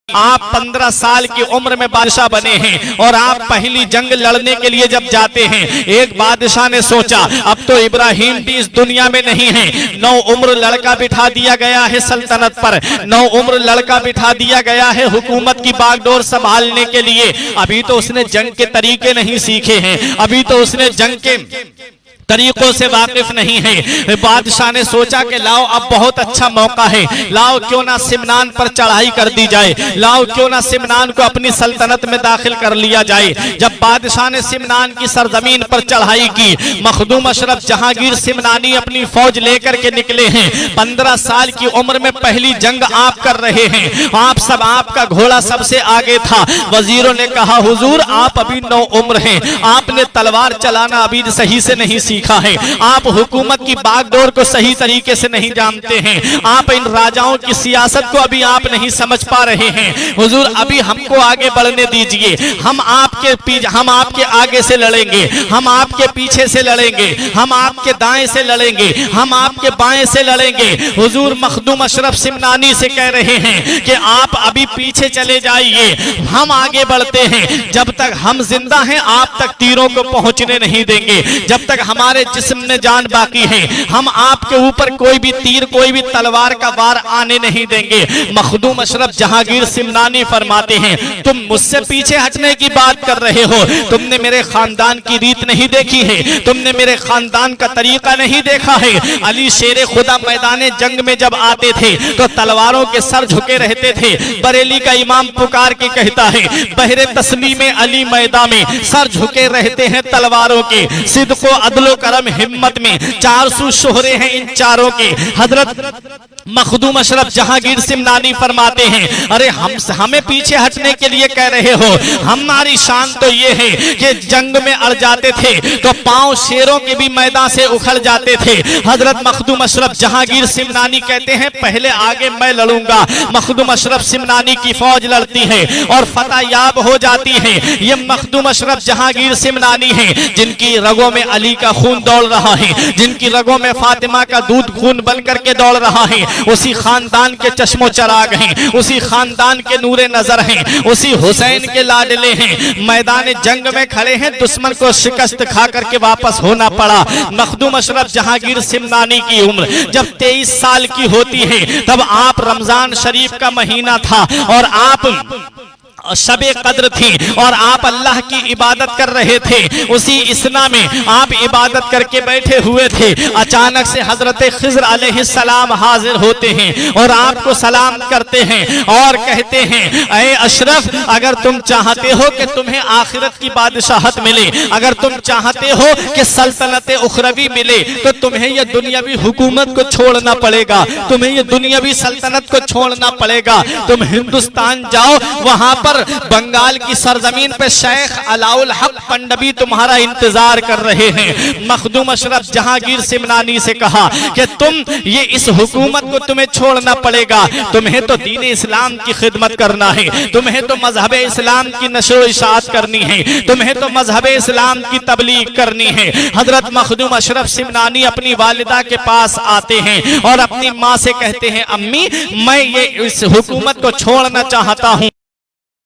आप 15 साल की उम्र में बादशाह बने हैं और आप पहली जंग लड़ने के लिए जब जाते हैं, एक बादशाह ने सोचा अब तो इब्राहिम भी इस दुनिया में नहीं है, 9 उम्र लड़का बिठा दिया गया है सल्तनत पर, 9 उम्र लड़का बिठा दिया गया है हुकूमत की बागडोर संभालने के लिए। अभी तो उसने जंग के तरीके नहीं सीखे हैं, अभी तो उसने जंग के तरीकों से वाकिफ नहीं है। बादशाह ने सोचा कि लाओ अब बहुत अच्छा मौका है, लाओ क्यों ना सिमनान पर चढ़ाई कर दी जाए, लाओ क्यों ना सिमनान को अपनी सल्तनत में दाखिल कर लिया जाए। जब बादशाह ने सिमनान की सरजमीन पर चढ़ाई की, मखदूम अशरफ जहांगीर सिमनानी अपनी फौज लेकर के निकले हैं। 15 साल की उम्र में पहली जंग आप कर रहे हैं, आपका घोड़ा सबसे आगे था। वजीरों ने कहा हुजूर आप अभी 9 उम्र हैं, आपने तलवार चलाना अभी सही से नहीं सीखा है, आप हुकूमत की बागडोर को सही तरीके से नहीं जानते हैं, आप इन राजाओं की सियासत को अभी आप नहीं समझ पा रहे हैं। हुजूर अभी हमको आगे बढ़ने दीजिए, हम आपके आगे से लड़ेंगे, हम आपके पीछे से लड़ेंगे, हम आपके दाएं से लड़ेंगे, हम आपके बाएं से लड़ेंगे। हुजूर मखदूम अशरफ सिमनानी से कह रहे हैं कि आप अभी पीछे चले जाइए, हम आगे बढ़ते हैं, जब तक हम जिंदा हैं आप तक तीरों को पहुंचने नहीं देंगे, जब तक हमारे जिस्म में जान बाकी है हम आपके ऊपर कोई भी तीर कोई भी तलवार का वार आने नहीं देंगे। मखदूम अशरफ जहांगीर सिमनानी फरमाते हैं तुम मुझसे पीछे हटने की बात कर रहे हो, तुमने मेरे खानदान की रीत नहीं देखी है, तुमने मेरे खानदान का तरीका नहीं देखा है। अली शेर खुदा मैदान जंग में जब आते थे तो तलवारों के सर झुके रहते थे। बरेली का इमाम पुकार के कहता है बहरे तस्लीम अली मैदान में सर झुके रहते हैं तलवारों के, सिद्को अदलो करम हिम्मत में 400 शोहरे हैं इन चारों के। हजरत मखदूम अशरफ जहांगीर सिमनानी फरमाते हैं अरे हमें पीछे हटने के लिए कह रहे हो, हमारी शान तो ये है कि जंग में अड़ जाते थे तो पांव शेरों के भी मैदान से उखड़ जाते थे। हजरत मखदूम अशरफ जहांगीर सिमनानी कहते हैं पहले आगे मैं लड़ूंगा। मखदूम अशरफ सिमनानी की फौज लड़ती है और फतह याब हो जाती है। ये मखदूम अशरफ जहांगीर सिमनानी है जिनकी रगों में अली का खून दौड़ रहा है, जिनकी रगों में फातिमा का दूध खून बन करके दौड़ रहा है। उसी खानदान के चश्मो चराग हैं, उसी खानदान के नूरे नजर हैं, उसी हुसैन के लाडले हैं। मैदान जंग में खड़े हैं, दुश्मन को शिकस्त खा करके वापस होना पड़ा। मखदूम अशरफ जहांगीर सिमनानी की उम्र जब 23 साल की होती है तब आप रमजान शरीफ का महीना था और आप शबे कद्र थी और आप अल्लाह की इबादत कर रहे थे। उसी इसना में आप इबादत करके बैठे हुए थे, अचानक से हजरत खिज़र अलैहिस्सलाम हाजिर होते हैं और आपको सलाम करते हैं और कहते हैं ऐ अशरफ अगर तुम चाहते हो कि तुम्हें आखिरत की बादशाहत मिले, अगर तुम चाहते हो कि सल्तनत उखरवी मिले तो तुम्हें यह दुनियावी हुकूमत को छोड़ना पड़ेगा, तुम्हें यह दुनियावी सल्तनत को छोड़ना पड़ेगा। तुम हिंदुस्तान जाओ, वहां पर बंगाल की सरजमीन पे शेख अलाउल हक पंडवी तुम्हारा इंतजार कर रहे हैं। मखदूम अशरफ जहांगीर सिमनानी से कहा कि तुम ये इस हुकूमत को तुम्हें छोड़ना पड़ेगा, तुम्हें तो दीन इस्लाम की खिदमत करना है, तुम्हें तो मजहब इस्लाम की नशो इशाअत करनी है, तुम्हें तो मजहब इस्लाम की तबलीग करनी है। हजरत मखदूम अशरफ सिमनानी अपनी वालिदा के पास आते हैं और अपनी माँ से कहते हैं अम्मी मैं ये इस हुकूमत को छोड़ना चाहता हूँ।